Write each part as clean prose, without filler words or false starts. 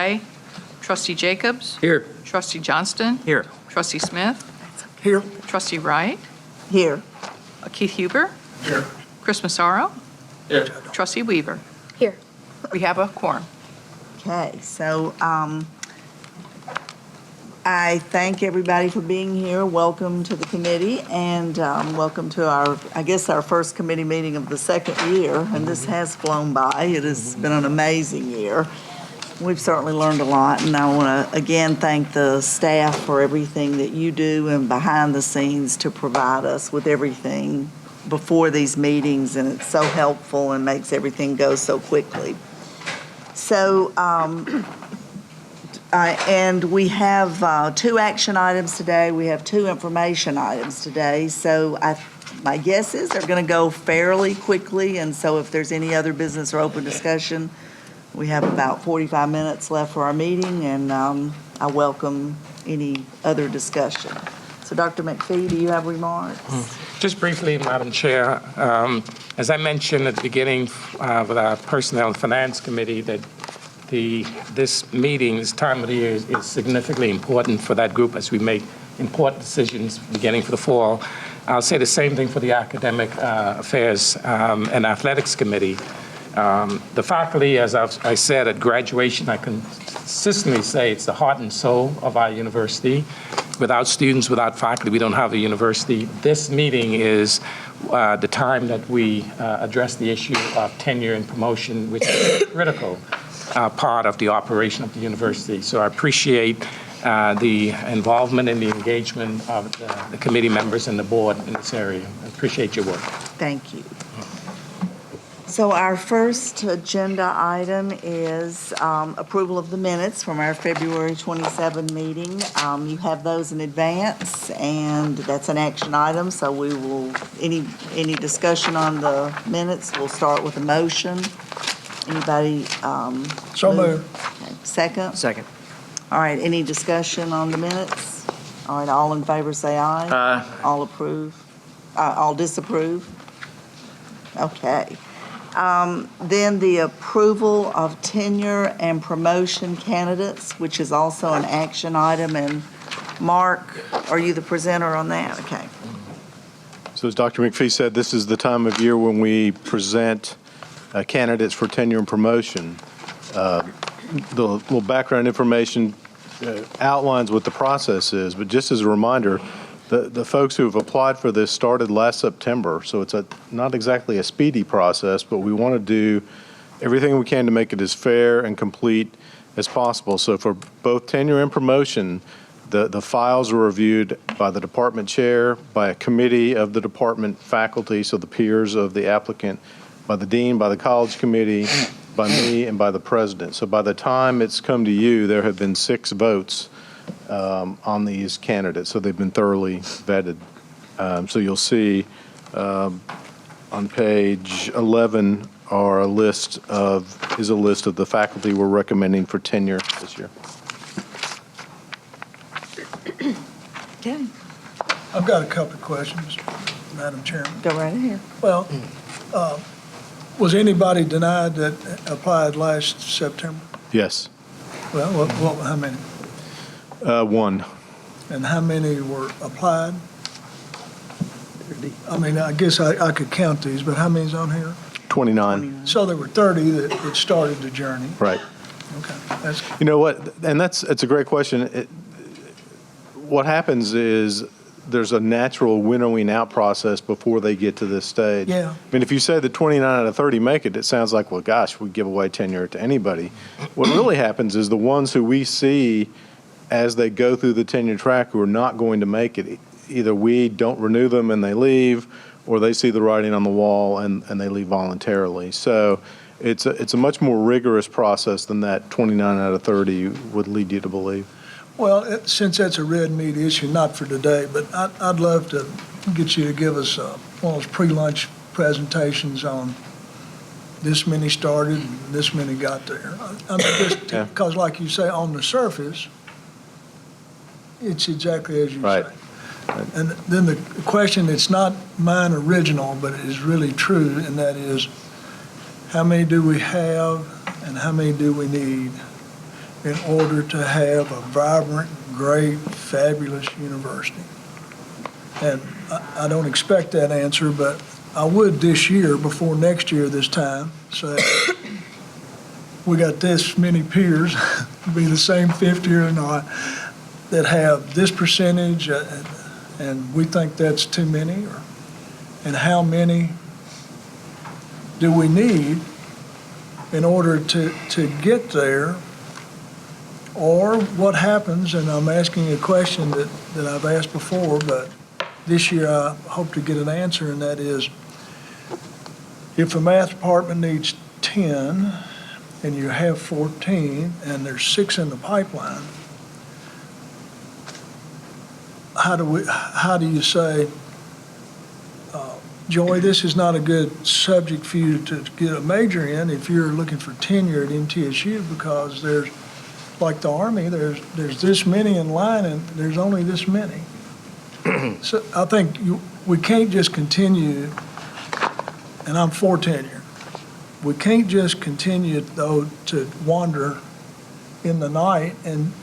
Delay, Trustee Jacobs, Here. Trustee Johnston, Here. Trustee Smith, Here. Trustee Wright, Here. Keith Huber, Here. Chris Massaro, Here. Trustee Weaver. Here. We have a quorum. Okay, so I thank everybody for being here. Welcome to the committee, and welcome to our first committee meeting of the second year, and this has flown by. It has been an amazing year. We've certainly learned a lot, and I want to again thank the staff for everything that you do and behind the scenes to provide us with everything before these meetings, and it's so helpful and makes everything go so quickly. So, and we have 2 action items today. We have 2 information items today. So my guess is they're going to go fairly quickly. And so if there's any other business or open discussion, we have about 45 minutes left for our meeting, and I welcome any other discussion. So Dr. McPhee, do you have remarks? Just briefly, Madam Chair, as I mentioned at the beginning with our Personnel and Finance Committee, that this meeting, this time of the year, is significantly important for that group as we make important decisions beginning for the fall. I'll say the same thing for the Academic Affairs and Athletics Committee. The faculty, as I said at graduation, I consistently say it's the heart and soul of our university. Without students, without faculty, we don't have a university. This meeting is the time that we address the issue of tenure and promotion, which is a critical part of the operation of the university. So I appreciate the involvement and the engagement of the committee members and the board in this area. I appreciate your work. Thank you. So our first agenda item is approval of the minutes from our February 27 meeting. You have those in advance, and that's an action item. So we will, any discussion on the minutes, we'll start with a motion. Anybody? So moved. Okay. Second? Second. All right, any discussion on the minutes? All right, all in favor say aye. Aye. All approve? All disapprove? Okay. Then the approval of tenure and promotion candidates, which is also an action item. And Mark, are you the presenter on that? Okay. So as Dr. McPhee said, this is the time of year when we present candidates for tenure and promotion. The little background information outlines what the process is, but just as a reminder, the folks who have applied for this started last September, so it's not exactly a speedy process, but we want to do everything we can to make it as fair and complete as possible. So for both tenure and promotion, the files are reviewed by the department chair, by a committee of the department faculty, so the peers of the applicant, by the dean, by the college committee, by me, and by the president. So by the time it's come to you, there have been 6 votes on these candidates, so they've been thoroughly vetted. So you'll see on page 11 is a list of the faculty we're recommending for tenure this year. Okay, I've got a couple of questions, Madam Chairman. go right ahead. Well, was anybody denied that applied last September? Yes. Well, how many? 1. And how many were applied? I mean, I guess I could count these, but how many's on here? 29. So there were 30 that started the journey. Right. Okay. That's, You know what, and it's a great question. What happens is there's a natural winnowing out process before they get to this stage. Yeah. I mean, if you say that 29 out of 30 make it, it sounds like, well, gosh, we give away tenure to anybody. What really happens is the ones who we see as they go through the tenure track who are not going to make it, either we don't renew them and they leave, or they see the writing on the wall and they leave voluntarily. So it's a much more rigorous process than that 29 out of 30 would lead you to believe. well, since that's a red meat issue, not for today, but I'd love to get you to give us one of those pre-lunch presentations on this many started and this many got there. I mean, just because, like you say, on the surface, it's exactly as you Right. say. And then the question that's not mine original, but it is really true, and that is, how many do we have and how many do we need? in order to have a vibrant, great, fabulous university? And I don't expect that answer, but I would this year, before next year this time, say, we got this many peers, be the same fifth year or not, that have this percentage, and we think that's too many, and how many do we need in order to get there? Or what happens, and I'm asking a question that I've asked before, but this year I hope to get an answer, and that is, if a math department needs 10 and you have 14 and there's 6 in the pipeline, how do you say, Joy, this is not a good subject for you to get a major in if you're looking for tenure at MTSU, because there's, like the Army, there's this many in line and there's only this many. So I think we can't just continue, and I'm for tenure, we can't just continue, though, to wander in the night, and,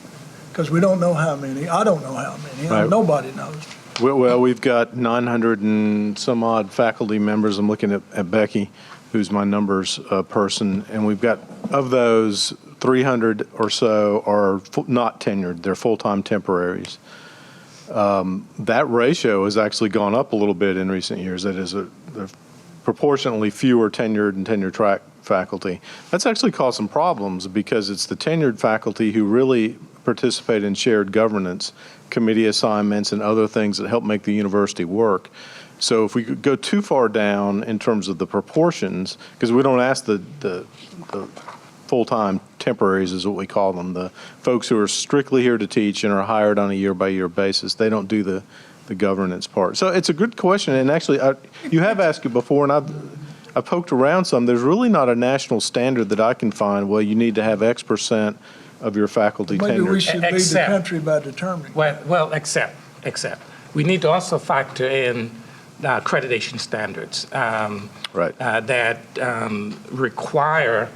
because we don't know how many. I don't know how many. Right. Nobody knows. Well, we've got 900 and some odd faculty members. I'm looking at Becky, who's my numbers person, and we've got, of those, 300 or so are not tenured. They're full-time temporaries. That ratio has actually gone up a little bit in recent years. That is, proportionately fewer tenured and tenure-track faculty. That's actually caused some problems, because it's the tenured faculty who really participate in shared governance, committee assignments, and other things that help make the university work. So if we could go too far down in terms of the proportions, because we don't ask the full-time temporaries is what we call them, the folks who are strictly here to teach and are hired on a year-by-year basis. They don't do the governance part. So it's a good question, and actually, you have asked it before, and I've poked around some. There's really not a national standard that I can find, well, you need to have X percent of your faculty Maybe we tenured. should lead the Except- country by determining. Well, except, we need to also factor in accreditation standards Right. that require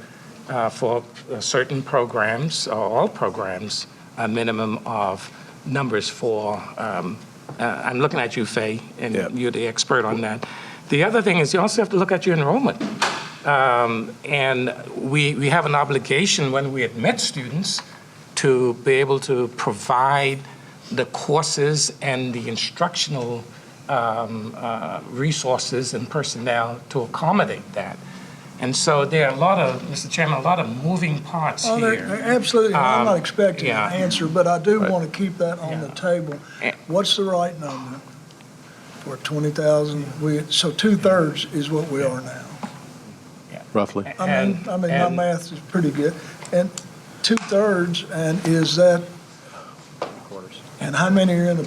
for certain programs, or all programs, a minimum of numbers for, I'm looking at you, Faye, and Yeah. you're the expert on that. The other thing is you also have to look at your enrollment. And we have an obligation when we admit students to be able to provide the courses and the instructional resources and personnel to accommodate that. And so there are Mr. Chairman, a lot of moving parts Oh, here. absolutely. I'm not expecting yeah. an answer, but I do Right. want to keep that on the Yeah. table. Eh. What's the right number for 20,000? So 2/3 is what we are now. Roughly. I mean, my math is pretty good. And 2/3, and is that, and how many are in the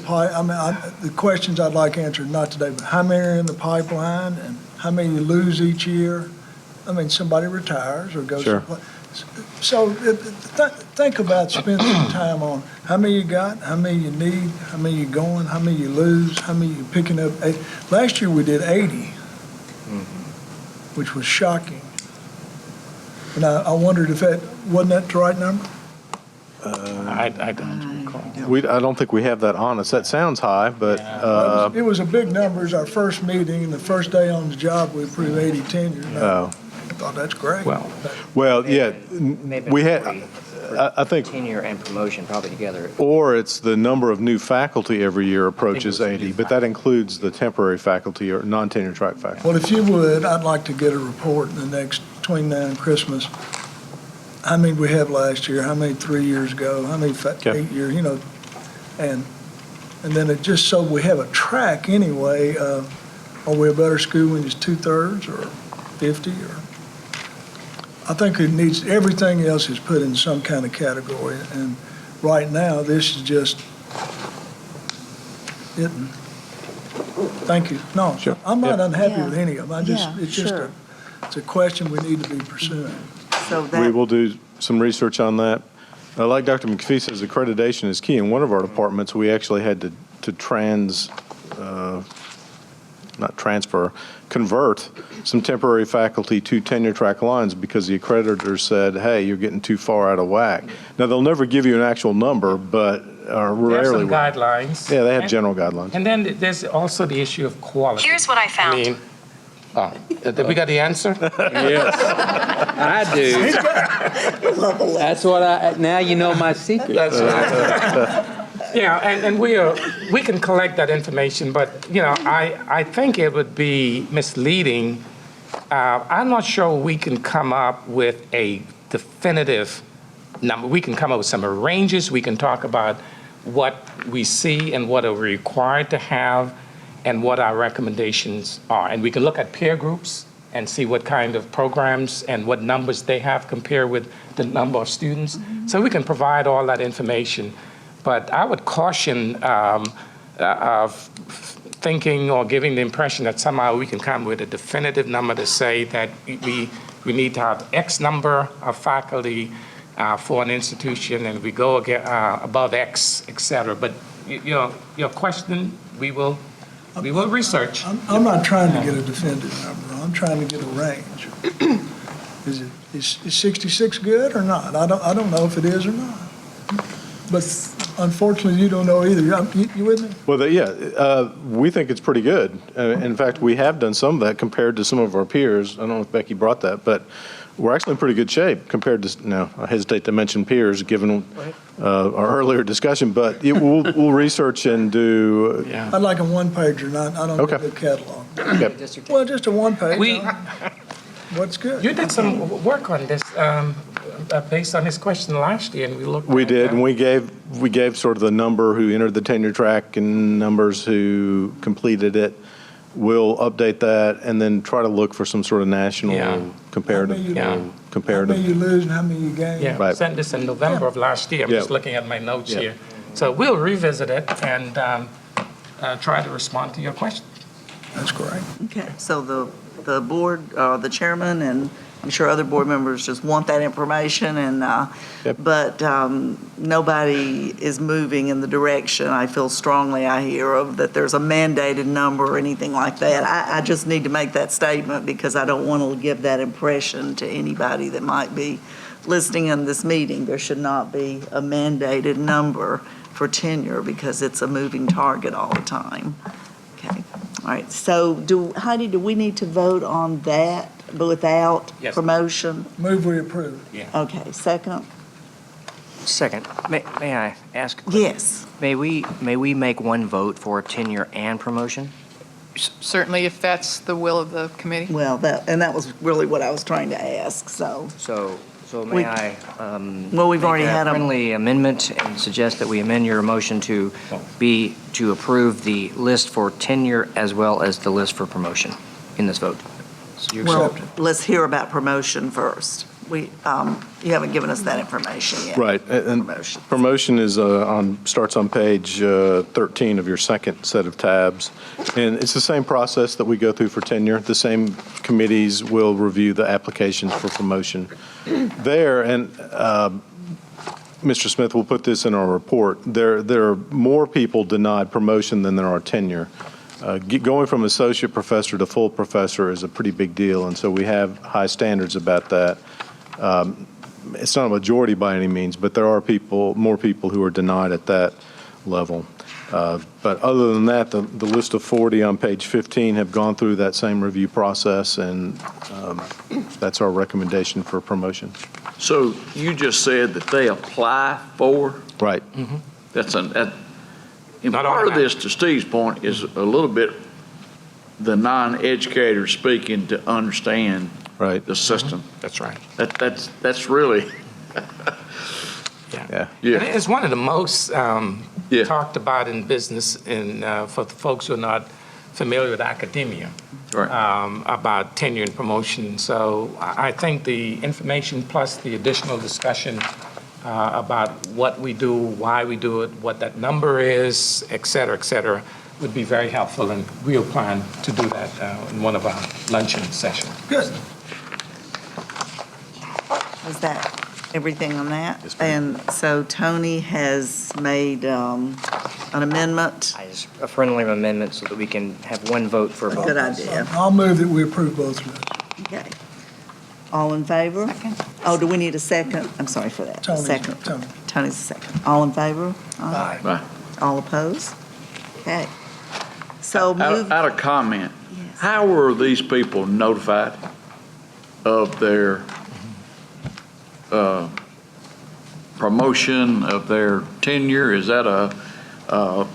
the questions I'd like answered, not today, but how many are in the pipeline, and how many you lose each year? I mean, somebody retires or goes. Sure. So think about spending some time on how many you got, how many you need, how many you going, how many you lose, how many you picking up. Last year we did 80, which was shocking. And I wondered if wasn't that the right number? I don't recall. I don't think we have that on us. That sounds high, but It was a big number. It was our first meeting, and the first day on the job, we approved 80 tenure. And I thought, that's great. Well, yeah, Maybe we had, 40 I think, tenure and promotion probably together. or it's the number of new faculty every year approaches it was 80, but that includes the temporary faculty or non-tenure track faculty. Well, if you would, I'd like to get a report in the next, between now and Christmas. How many we have last year, how many 3 years ago, how many Okay. 8 years, and then it just so we have a track anyway, are we a better school when it's 2/3 or 50 or? I think it needs, everything else is put in some kind of category, and right now, this is just it. Thank you. No, Sure. I'm not Yeah. unhappy with any of them. Yeah, It's just sure. it's a question we need to be pursuing. So We that, will do some research on that. Like Dr. McPhee says, accreditation is key. In one of our departments, we actually had to not transfer, convert some temporary faculty to tenure track lines because the accreditor said, hey, you're getting too far out of whack. Now, they'll never give you an actual number, but There are rarely. some guidelines. Yeah, they have And- general guidelines. And then there's also the issue of quality. Here's what I I found. mean, we got the answer? Yes, I do. That's what now you know my secret. That's right. Yeah, and we can collect that information, but, I think it would be misleading. I'm not sure we can come up with a definitive number. We can come up with some ranges. We can talk about what we see and what are we required to have and what our recommendations are. And we can look at peer groups and see what kind of programs and what numbers they have compared with the number of students. So we can provide all that information. But I would caution of thinking or giving the impression that somehow we can come with a definitive number to say that we need to have X number of faculty for an institution, and we go above X, et cetera. But your question, we will research. I'm not trying to get a definitive number. I'm trying to get a range. Is 66 good or not? I don't know if it is or not. But unfortunately, you don't know either. You with me? Well, we think it's pretty good. In fact, we have done some of that compared to some of our peers. I don't know if Becky brought that, but we're actually in pretty good shape compared to, now, I hesitate to mention peers, given our earlier discussion, but we'll research and do. Yeah. I'd like a one-pager, I don't Okay. need a catalog. Okay. Well, just a one-page. We- What's good? You did some work on this based on his question last year, and we looked. We at, did, and we gave sort of the number who entered the tenure track and numbers who completed it. We'll update that and then try to look for some sort of national Yeah. comparative. How many Yeah. How many Comparative. you lose and how many you gain? Yeah, Right. sent this in November of last year. I'm Yeah. just looking at my notes Yeah. here. So we'll revisit it and try to respond to your question. That's great. Okay, so the board, the chairman, and I'm sure other board members just want that information, and, Yep. but nobody is moving in the direction, I feel strongly I hear of, that there's a mandated number or anything like that. I just need to make that statement because I don't want to give that impression to anybody that might be listening in this meeting. There should not be a mandated number for tenure because it's a moving target all the time. Okay, all right, so Heidi, do we need to vote on that but without Yes. promotion? Move we approve. Okay, second? Second, may I ask? a question? Yes. May we make one vote for tenure and promotion? Certainly, if that's the will of the committee. Well, that was really what I was trying to ask, so. So We- may I? Well, we've already make a had 'em. friendly amendment and suggest that we amend your motion to approve the list for tenure as well as the list for promotion in this vote. So you Well, accept? let's hear about promotion first. You haven't given us that information yet. Right, and Promotion. promotion is starts on page 13 of your second set of tabs. And it's the same process that we go through for tenure. The same committees will review the applications for promotion there. And Mr. Smith will put this in our report. There are more people denied promotion than there are tenure. Going from associate professor to full professor is a pretty big deal, and so we have high standards about that. It's not a majority by any means, but there are more people who are denied at that level. But other than that, the list of 40 on page 15 have gone through that same review process, and that's our recommendation for promotion. So you just said that they apply for, Right. and Not part of automatic. this, to Steve's point, is a little bit the non-educator speaking to understand Right. the system. That's right. That's really, Yeah. Yeah. And it's one of the most Yeah. talked about in business, and for the folks who are not familiar with academia, Right. about tenure and promotion. So I think the information plus the additional discussion about what we do, why we do it, what that number is, et cetera, would be very helpful, and we'll plan to do that in one of our luncheon sessions. Good. Is that everything on that? Yes, ma'am. And so Tony has made an amendment. A friendly amendment so that we can have one vote for both. Good idea. I'll move that we approve both lists. Okay. All in favor? Second. Oh, do we need a second? I'm sorry for that. Tony's- Second. Tony. Tony's a second. All in favor? Aye. Right. All opposed? Okay. So move, Out of comment, Yes. how were these people notified of their promotion, of their tenure? Is that a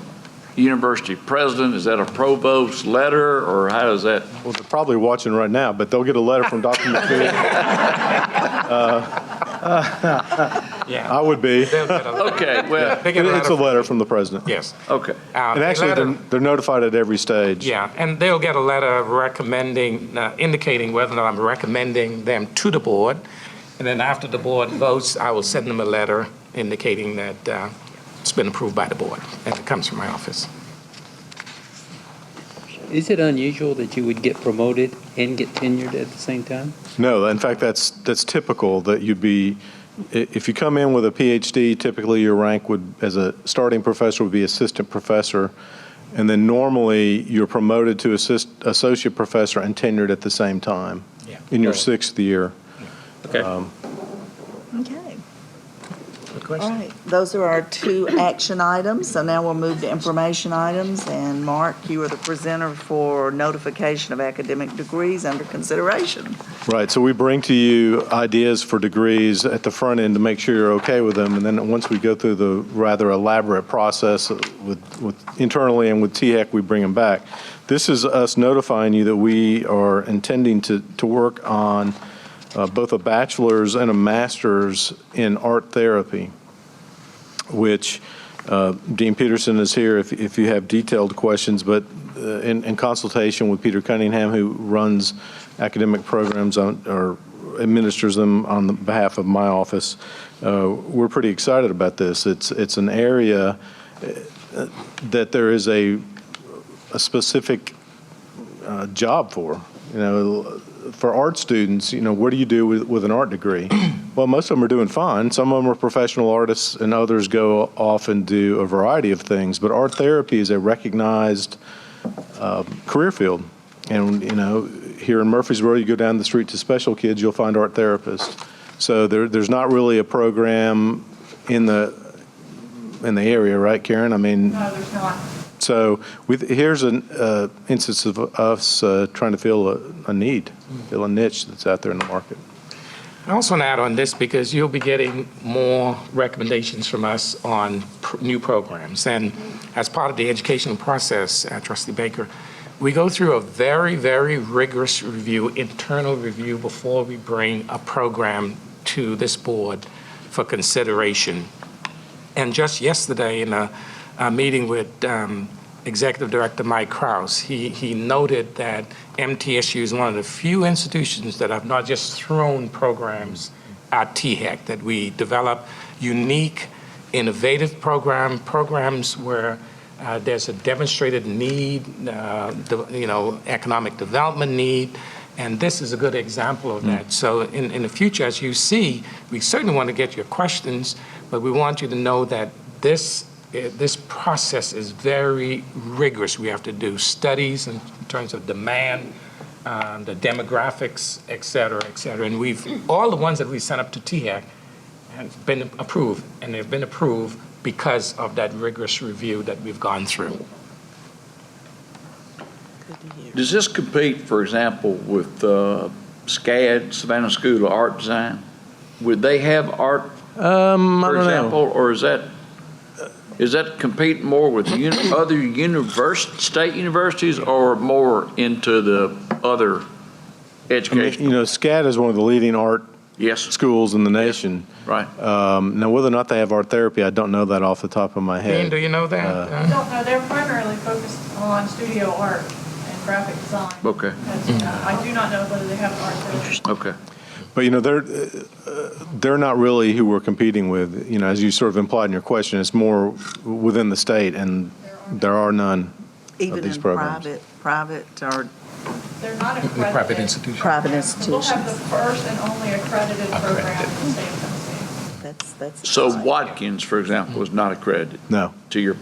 university president? Is that a provost letter, or how does that? Well, they're probably watching right now, but they'll get a letter from Dr. McPhee. Yeah. I would be. They'll get a letter. Okay, well, They get It's a letter from the president. Yes. okay. And The actually, letter- they're notified at every stage. Yeah, and they'll get a letter recommending, indicating whether or not I'm recommending them to the board. And then after the board votes, I will send them a letter indicating that it's been approved by the board, and it comes from my office. Is it unusual that you would get promoted and get tenured at the same time? No, in fact, that's typical, that you'd be, if you come in with a PhD, typically your rank would, as a starting professor, would be assistant professor. And then normally, you're promoted to associate professor and tenured at the same time Yeah. in your Right. 6th year. Okay. okay. Good All question. right, those are our 2 action items, so now we'll move to information items. And Mark, you are the presenter for notification of academic degrees under consideration. Right, so we bring to you ideas for degrees at the front end to make sure you're okay with them, and then once we go through the rather elaborate process with internally and with THEC, we bring them back. This is us notifying you that we are intending to work on both a bachelor's and a master's in art therapy, which Dean Peterson is here if you have detailed questions, but in consultation with Peter Cunningham, who runs academic programs or administers them on the behalf of my office, we're pretty excited about this. It's an area that there is a specific job for. You know, for art students, you know, what do you do with an art degree? Well, most of them are doing fine. Some of them are professional artists, and others go off and do a variety of things. But art therapy is a recognized career field. And, you know, here in Murfreesboro, you go down the street to Special Kids, you'll find art therapists. So there's not really a program in the area, right, Karen? I mean, No, there's not. so here's an instance of us trying to fill a need, fill a niche that's out there in the market. I also want to add on this because you'll be getting more recommendations from us on new programs. And as part of the educational process, Trustee Baker, we go through a very, very rigorous review, internal review, before we bring a program to this board for consideration. And just yesterday in a meeting with Executive Director Mike Krause, he noted that MTSU is one of the few institutions that have not just thrown programs at THEC, that we develop unique, innovative programs where there's a demonstrated need, economic development need, and this is a good example of that. So in the future, as you see, we certainly want to get your questions, but we want you to know that this process is very rigorous. We have to do studies in terms of demand, the demographics, et cetera, et cetera. And all the ones that we sent up to THEC have been approved, and they've been approved because of that rigorous review that we've gone through. Does this compete, for example, with SCAD, Savannah School of Art Design? Would they have art, I for don't know. example, or is that compete more with other state universities, or more into the other I mean, education? you know, SCAD is one of the leading art Yes, schools in the nation. right. Now, whether or not they have art therapy, I don't know that off the top of my Dean, head. do you know that? I don't know, they're primarily focused on studio art and graphic design. Okay, I do not know whether they have art therapy. okay. But, you know, they're not really who we're competing with. You know, as you sort of implied in your question, it's more within the state, and there are none Even these in programs. private or They're not accredited. Private institution. private We'll institutions. have the first and only accredited program in the state of Tennessee. That's So exciting. Watkins, for example, is not accredited No, to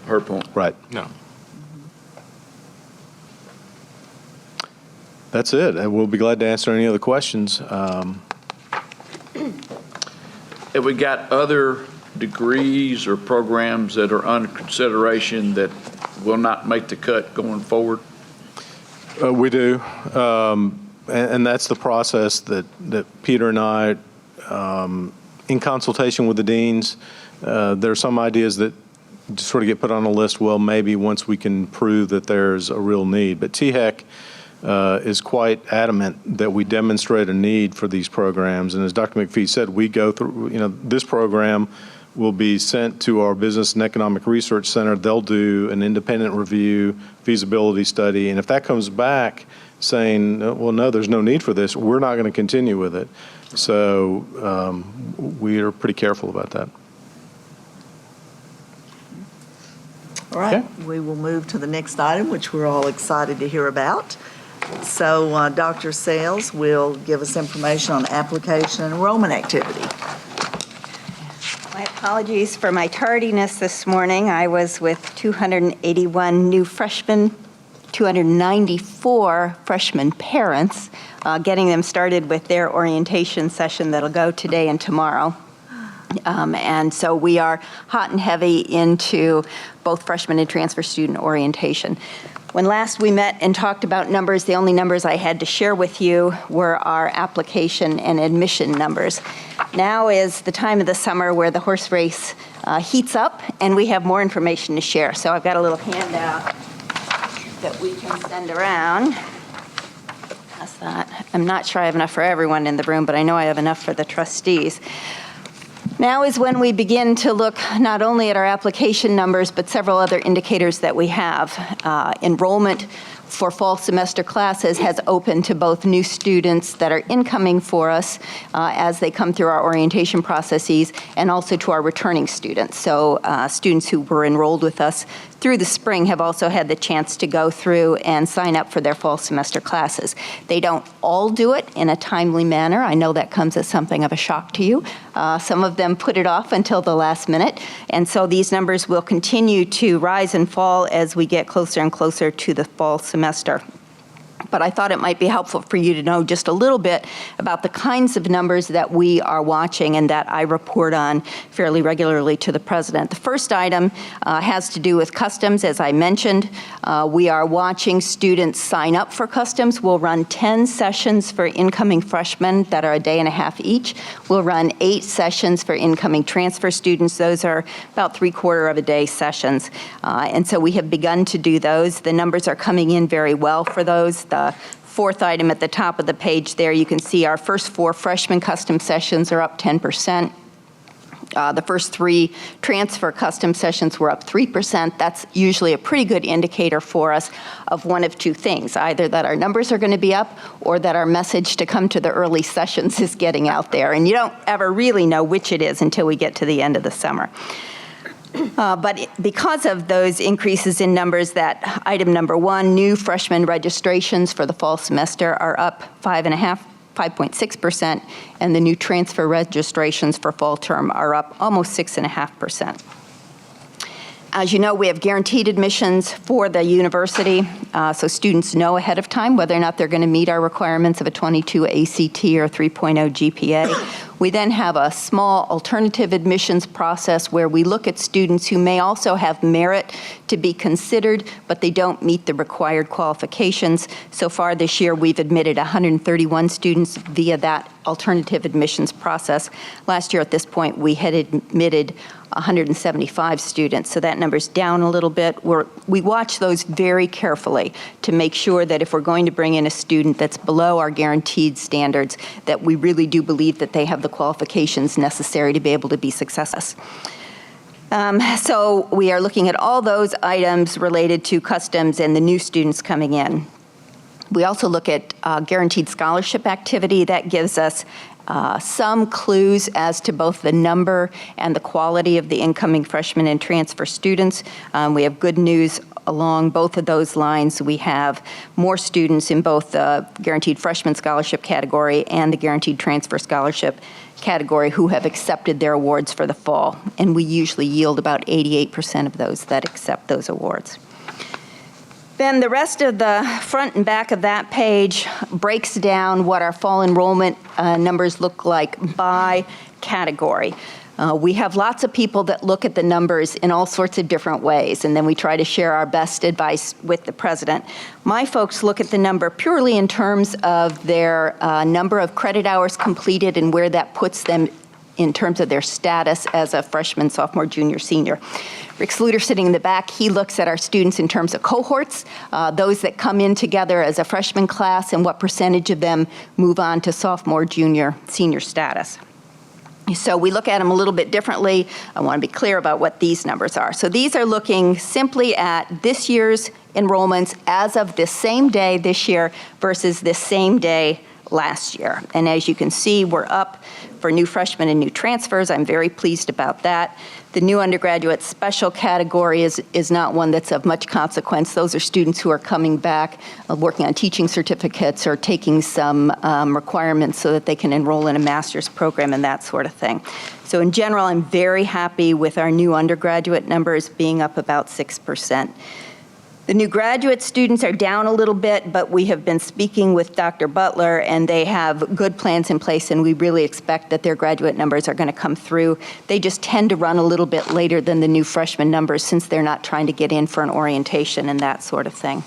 her point. right. No. That's it. And we'll be glad to answer any other questions. Have we got other degrees or programs that are under consideration that will not make the cut going forward? We do. And that's the process that Peter and I, in consultation with the deans, there are some ideas that sort of get put on a list, well, maybe once we can prove that there's a real need. But THEC is quite adamant that we demonstrate a need for these programs. And as Dr. McPhee said, we go through, this program will be sent to our Business and Economic Research Center. They'll do an independent review, feasibility study, and if that comes back saying, well, no, there's no need for this, we're not going to continue with it. So we are pretty careful about that. All right, Okay. we will move to the next item, which we're all excited to hear about. So Dr. Sales will give us information on application and enrollment activity. My apologies for my tardiness this morning. I was with 281 new freshmen, 294 freshman parents, getting them started with their orientation session that'll go today and tomorrow. And so we are hot and heavy into both freshman and transfer student orientation. When last we met and talked about numbers, the only numbers I had to share with you were our application and admission numbers. Now is the time of the summer where the horse race heats up, and we have more information to share. So I've got a little handout that we can send around. That's that. I'm not sure I have enough for everyone in the room, but I know I have enough for the trustees. Now is when we begin to look not only at our application numbers, but several other indicators that we have. Enrollment for fall semester classes has opened to both new students that are incoming for us as they come through our orientation processes, and also to our returning students. So students who were enrolled with us through the spring have also had the chance to go through and sign up for their fall semester classes. They don't all do it in a timely manner. I know that comes as something of a shock to you. Some of them put it off until the last minute, and so these numbers will continue to rise and fall as we get closer and closer to the fall semester. But I thought it might be helpful for you to know just a little bit about the kinds of numbers that we are watching and that I report on fairly regularly to the president. The first item has to do with customs. As I mentioned, we are watching students sign up for customs. We'll run 10 sessions for incoming freshmen that are a day and a half each. We'll run 8 sessions for incoming transfer students. Those are about 3/4 of a day sessions. And so we have begun to do those. The numbers are coming in very well for those. The fourth item at the top of the page there, you can see our first 4 freshman custom sessions are up 10%. The first 3 transfer custom sessions were up 3%. That's usually a pretty good indicator for us of one of 2 things, either that our numbers are going to be up or that our message to come to the early sessions is getting out there. And you don't ever really know which it is until we get to the end of the summer. But because of those increases in numbers, that item number 1, new freshman registrations for the fall semester are up 5.6%, and the new transfer registrations for fall term are up almost 6.5%. As you know, we have guaranteed admissions for the university, so students know ahead of time whether or not they're going to meet our requirements of a 22 ACT or 3.0 GPA. We then have a small alternative admissions process where we look at students who may also have merit to be considered, but they don't meet the required qualifications. So far this year, we've admitted 131 students via that alternative admissions process. Last year at this point, we had admitted 175 students, so that number's down a little bit. We watch those very carefully to make sure that if we're going to bring in a student that's below our guaranteed standards, that we really do believe that they have the qualifications necessary to be able to be successful. So we are looking at all those items related to customs and the new students coming in. We also look at guaranteed scholarship activity. That gives us some clues as to both the number and the quality of the incoming freshmen and transfer students. We have good news along both of those lines, we have more students in both the Guaranteed Freshman Scholarship category and the Guaranteed Transfer Scholarship category who have accepted their awards for the fall. And we usually yield about 88% of those that accept those awards. Then the rest of the front and back of that page breaks down what our fall enrollment numbers look like by category. We have lots of people that look at the numbers in all sorts of different ways, and then we try to share our best advice with the president. My folks look at the number purely in terms of their number of credit hours completed and where that puts them in terms of their status as a freshman, sophomore, junior, senior. Rick Sluter sitting in the back, he looks at our students in terms of cohorts, those that come in together as a freshman class and what percentage of them move on to sophomore, junior, senior status. So we look at them a little bit differently. I want to be clear about what these numbers are. So these are looking simply at this year's enrollments as of this same day this year versus this same day last year. And as you can see, we're up for new freshmen and new transfers. I'm very pleased about that. The new undergraduate special category is not one that's of much consequence. Those are students who are coming back, working on teaching certificates or taking some requirements so that they can enroll in a master's program and that sort of thing. So in general, I'm very happy with our new undergraduate numbers being up about 6%. The new graduate students are down a little bit, but we have been speaking with Dr. Butler, and they have good plans in place, and we really expect that their graduate numbers are going to come through. They just tend to run a little bit later than the new freshman numbers since they're not trying to get in for an orientation and that sort of thing.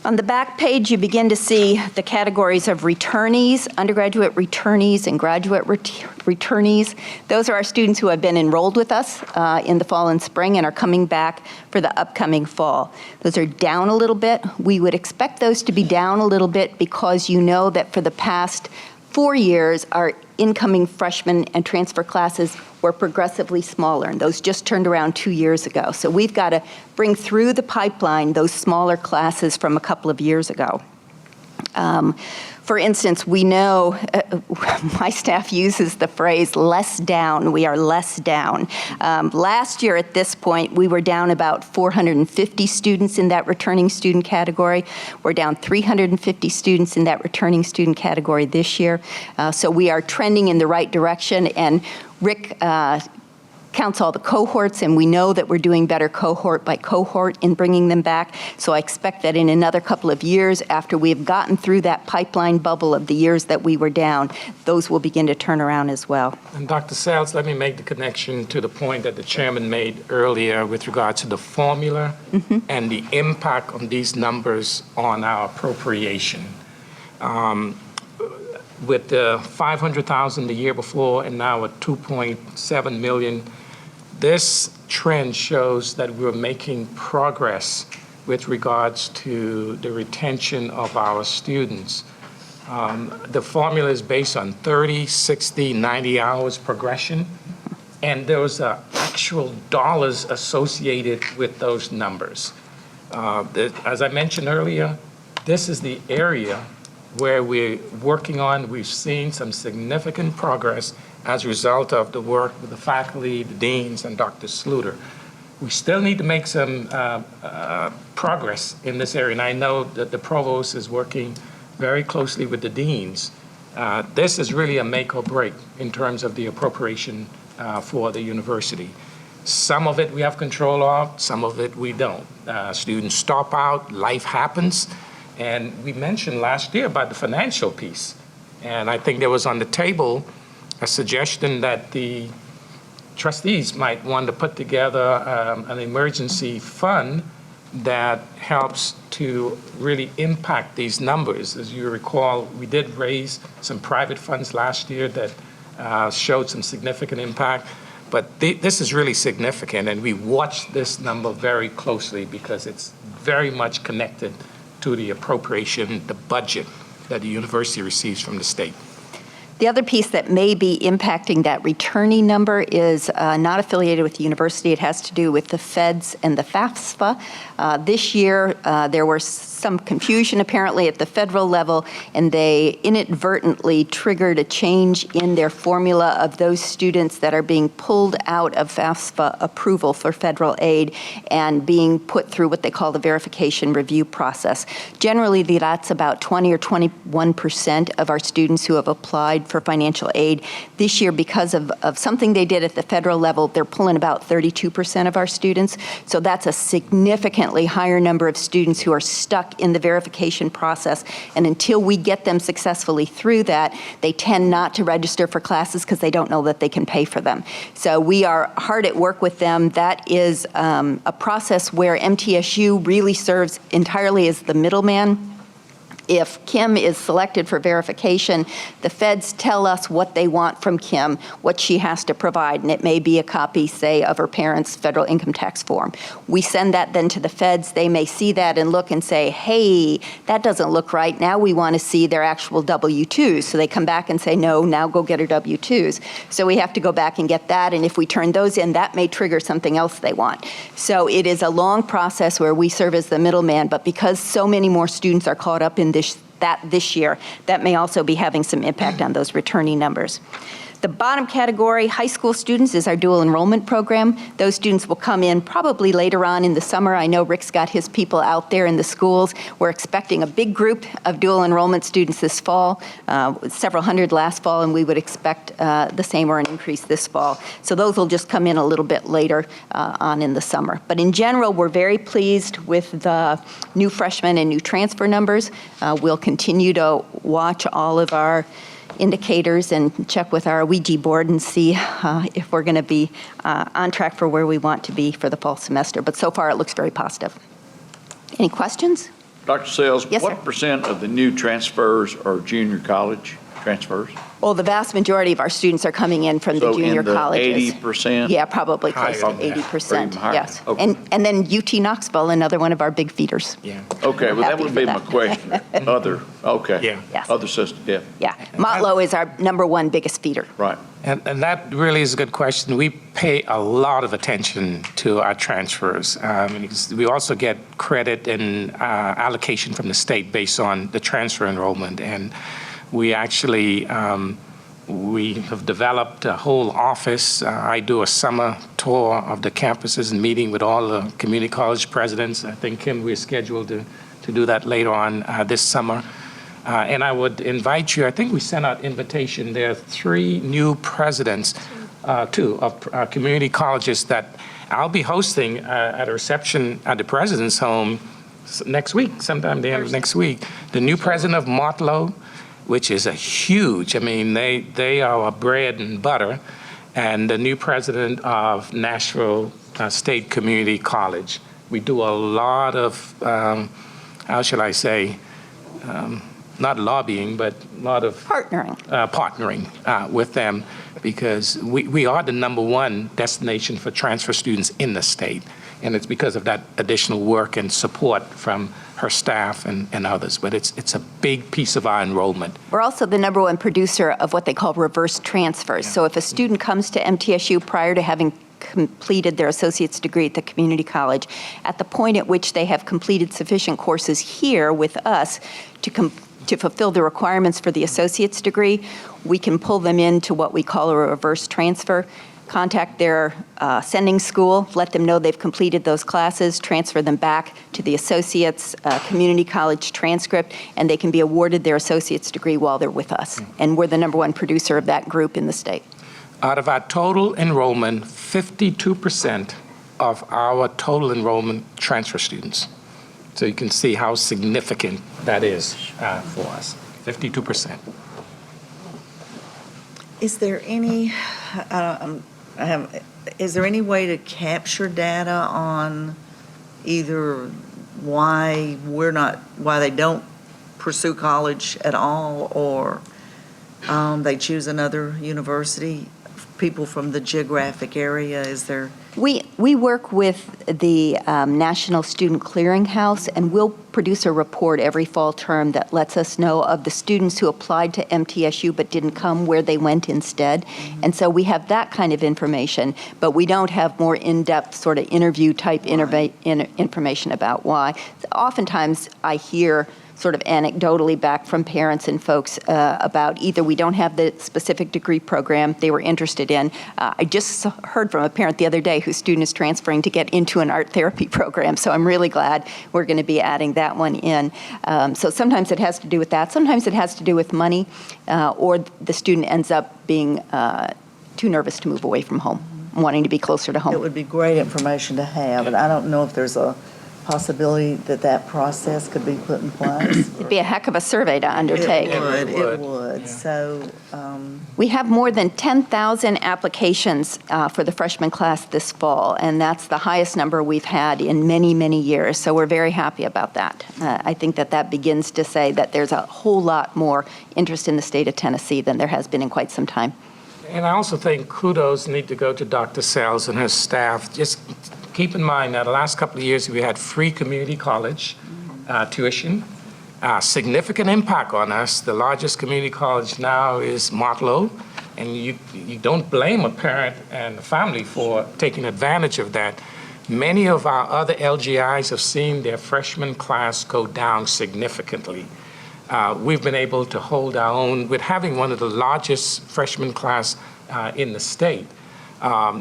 On the back page, you begin to see the categories of returnees, undergraduate returnees, and graduate returnees. Those are our students who have been enrolled with us in the fall and spring and are coming back for the upcoming fall. Those are down a little bit. We would expect those to be down a little bit because you know that for the past 4 years, our incoming freshman and transfer classes were progressively smaller, and those just turned around 2 years ago. So we've got to bring through the pipeline those smaller classes from a couple of years ago. For instance, we know, my staff uses the phrase less down. We are less down. Last year at this point, we were down about 450 students in that returning student category. We're down 350 students in that returning student category this year. So we are trending in the right direction, and Rick counts all the cohorts, and we know that we're doing better cohort by cohort in bringing them back. So I expect that in another couple of years, after we've gotten through that pipeline bubble of the years that we were down, those will begin to turn around as well. And Dr. Sells, let me make the connection to the point that the chairman made earlier with regard to the formula and the impact on these numbers on our appropriation. With the 500,000 the year before and now at 2.7 million, this trend shows that we're making progress with regards to the retention of our students. The formula is based on 30, 60, 90 hours progression, and there's actual dollars associated with those numbers. As I mentioned earlier, this is the area where we're working on. We've seen some significant progress as a result of the work with the faculty, the deans, and Dr. Sluter. We still need to make some progress in this area, and I know that the provost is working very closely with the deans. This is really a make or break in terms of the appropriation for the university. Some of it we have control of, some of it we don't. Students stop out, life happens. And we mentioned last year about the financial piece. And I think there was on the table a suggestion that the trustees might want to put together an emergency fund that helps to really impact these numbers. As you recall, we did raise some private funds last year that showed some significant impact. But this is really significant, and we watch this number very closely because it's very much connected to the appropriation, the budget that the university receives from the state. The other piece that may be impacting that returning number is not affiliated with the university. It has to do with the feds and the FAFSA. This year, there was some confusion apparently at the federal level, and they inadvertently triggered a change in their formula of those students that are being pulled out of FAFSA approval for federal aid and being put through what they call the verification review process. Generally, that's about 20 or 21% of our students who have applied for financial aid. This year, because of something they did at the federal level, they're pulling about 32% of our students. So that's a significantly higher number of students who are stuck in the verification process. And until we get them successfully through that, they tend not to register for classes because they don't know that they can pay for them. So we are hard at work with them. That is a process where MTSU really serves entirely as the middleman. If Kim is selected for verification, the feds tell us what they want from Kim, what she has to provide, and it may be a copy, say, of her parents' federal income tax form. We send that then to the feds. They may see that and look and say, hey, that doesn't look right. Now we want to see their actual W-2s. So they come back and say, no, now go get her W-2s. So we have to go back and get that, and if we turn those in, that may trigger something else they want. So it is a long process where we serve as the middleman, but because so many more students are caught up in this year, that may also be having some impact on those returning numbers. The bottom category, high school students, is our dual enrollment program. Those students will come in probably later on in the summer. I know Rick's got his people out there in the schools. We're expecting a big group of dual enrollment students this fall, several hundred last fall, and we would expect the same or an increase this fall. So those will just come in a little bit later on in the summer. But in general, we're very pleased with the new freshmen and new transfer numbers. We'll continue to watch all of our indicators and check with our Ouija board and see if we're going to be on track for where we want to be for the fall semester. But so far, it looks very positive. Any questions? Dr. Sells, Yes, what sir. percent of the new transfers are junior college transfers? Well, the vast majority of our students are coming in from the junior colleges. So in the 80%? Yeah, probably close to Higher than that, 80%. or even higher. Yes. Okay. And then UT Knoxville, another one of our big feeders. Yeah. Okay, well, that Happy would for be that. my question. Okay. Yeah. Yes. Other system, yeah, Yeah. Motlow is our #1 biggest feeder. right. And that really is a good question. We pay a lot of attention to our transfers. Because we also get credit and allocation from the state based on the transfer enrollment. And we actually, we have developed a whole office. I do a summer tour of the campuses and meeting with all the community college presidents. I think, Kim, we're scheduled to do that later on this summer. And I would invite you, I think we sent out invitation. There are 3 new presidents, 2 of community colleges that I'll be hosting at a reception at the president's home next week, sometime the end of next week. The new president of Motlow, which is a huge, I mean, they are a bread and butter, and the new president of Nashville State Community College. We do a lot of, how shall I say, not lobbying, but a lot of partnering with them, because we are the #1 destination for transfer students in the state. And it's because of that additional work and support from her staff and others. But it's a big piece of our enrollment. We're also the #1 producer of what they call reverse transfers. So if a student comes to MTSU prior to having completed their associate's degree at the community college, at the point at which they have completed sufficient courses here with us to fulfill the requirements for the associate's degree, we can pull them into what we call a reverse transfer. Contact their sending school, let them know they've completed those classes, transfer them back to the associate's community college transcript, and they can be awarded their associate's degree while they're with us. And we're the #1 producer of that group in the state. Out of our total enrollment, 52% of our total enrollment transfer students. So you can see how significant that is for us, 52%. Is there any, is there any way to capture data on either why they don't pursue college at all, or they choose another university? People from the geographic area, is there? We work with the National Student Clearinghouse, and we'll produce a report every fall term that lets us know of the students who applied to MTSU but didn't come, where they went instead. And so we have that kind of information, but we don't have more in-depth sort of interview-type information about why. Oftentimes, I hear sort of anecdotally back from parents and folks about either we don't have the specific degree program they were interested in. I just heard from a parent the other day whose student is transferring to get into an art therapy program, so I'm really glad we're going to be adding that one in. So sometimes it has to do with that. Sometimes it has to do with money, or the student ends up being too nervous to move away from home, wanting to be closer to home. It would be great information to have, and I don't know if there's a possibility that that process could be put in place. It'd be a heck of a survey to undertake. It would. So, We have more than 10,000 applications for the freshman class this fall, and that's the highest number we've had in many, many years. So we're very happy about that. I think that begins to say that there's a whole lot more interest in the state of Tennessee than there has been in quite some time. And I also think kudos need to go to Dr. Sells and her staff. Just keep in mind that the last couple of years we had free community college tuition, significant impact on us. The largest community college now is Martlow, and you don't blame a parent and a family for taking advantage of that. Many of our other LGIs have seen their freshman class go down significantly. We've been able to hold our own with having one of the largest freshman class in the state.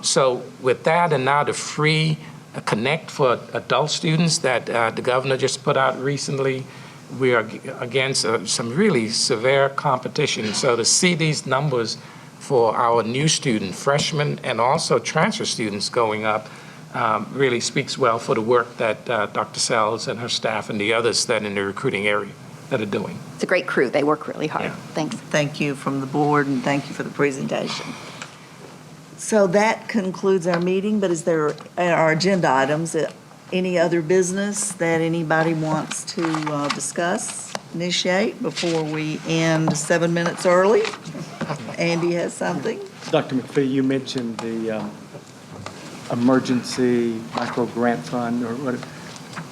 So with that, and now the free Connect for adult students that the governor just put out recently, we are against some really severe competition. So to see these numbers for our new student, freshmen, and also transfer students going up really speaks well for the work that Dr. Sells and her staff and the others that in the recruiting area that are doing. It's a great crew. They work really hard. Yeah. Thanks. thank you from the board, and thank you for the presentation. So that concludes our meeting, but is there, our agenda items, any other business that anybody wants to discuss, initiate before we end 7 minutes early? Andy has something? Dr. McPhee, you mentioned the emergency micro grant fund, or what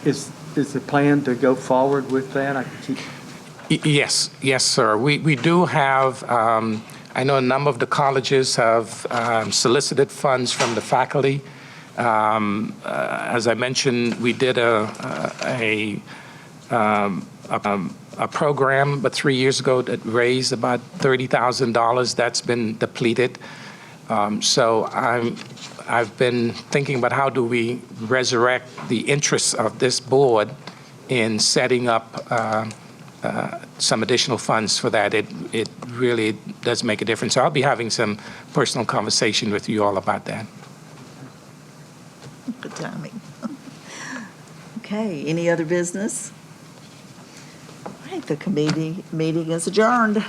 is the plan to go forward with that? Yes, sir. We do have, I know a number of the colleges have solicited funds from the faculty. As I mentioned, we did a program, but 3 years ago that raised about $30,000. That's been depleted. So I've been thinking about how do we resurrect the interests of this board in setting up some additional funds for that. It really does make a difference. So I'll be having some personal conversation with you all about that. Good timing. Okay, any other business? All right, the committee meeting is adjourned.